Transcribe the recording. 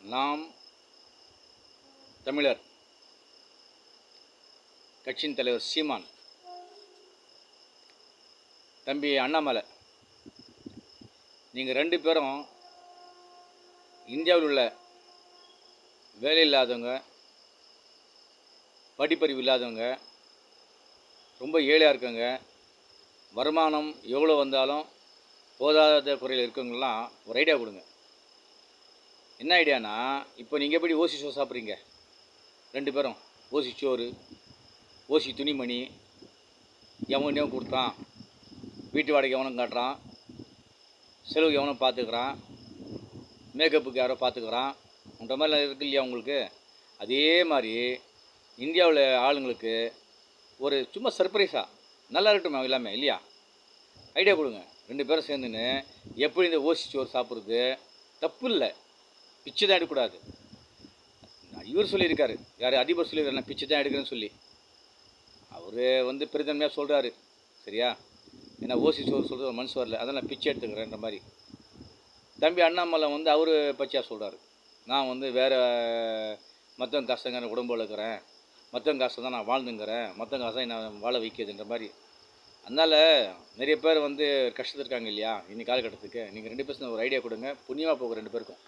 நாம் தமிழர் கட்சியின் தலைவர் சீமான், தம்பி அண்ணாமலை, நீங்கள் 2 பேரும் இந்தியாவில் உள்ள வேலை இல்லாதவங்க, படிப்பறிவு இல்லாதவங்க, ரொம்ப ஏழையாக இருக்கவங்க, வருமானம் எவ்வளோ வந்தாலும் போதாத குறையில் இருக்கவங்களாம் ஒரு ஐடியா கொடுங்க. என்ன ஐடியானா, இப்போ நீங்கள் எப்படி ஓசி சோறு சாப்பிட்றீங்க? 2 பேரும் ஓசி சோறு, ஓசி துணிமணி, எவனோ கொடுத்தான், வீட்டு வாடகை எவனும் காட்டுறான், செலவுக்கு எவனும் பார்த்துக்கிறான், மேக்கப்புக்கு யாரோ பார்த்துக்கிறான்ன்ற மாதிரிலாம் இருக்கு இல்லையா உங்களுக்கு? அதே மாதிரி இந்தியாவில் ஆளுங்களுக்கு ஒரு சும்மா சர்ப்ரைஸாக நல்லா இருக்கட்டும் எல்லாமே இல்லையா? ஐடியா கொடுங்க. 2 பேரும் சேர்ந்துன்னு எப்படி இந்த ஓசி சோறு சாப்பிட்றது தப்பு இல்லை, பிச்சை தான் எடுக்கக்கூடாது. இவர் சொல்லியிருக்காரு, யார் அதிபர் சொல்லியிருக்காரு, நான் பிச்சை தான் எடுக்கிறேன்னு சொல்லி. அவர் பெருந்தன்மையாக சொல்கிறாரு, சரியா? ஏன்னா ஓசி சோறு சொல்கிறது ஒரு மனசு வரல, அதான் நான் பிச்சை எடுத்துக்கிறேன்ற மாதிரி. தம்பி அண்ணாமலை அவர் பச்சையாக சொல்கிறாரு, நான் வேறு மற்றவங்க காசுங்க நான் உடம்போடு இருக்கிறேன், மற்றவங்க காசை தான் நான் வாழ்ந்துங்கிறேன், மற்றவங்க காசை நான் வாழ வைக்கிறதுன்ற மாதிரி. அதனால் நிறைய பேர் கஷ்டத்தில் இருக்காங்க இல்லையா? இன்னைக்கு காலகட்டத்துக்கு நீங்கள் 2 பேரும் ஒரு ஐடியா கொடுங்க, புண்ணியமாக போகும் 2 பேருக்கும்.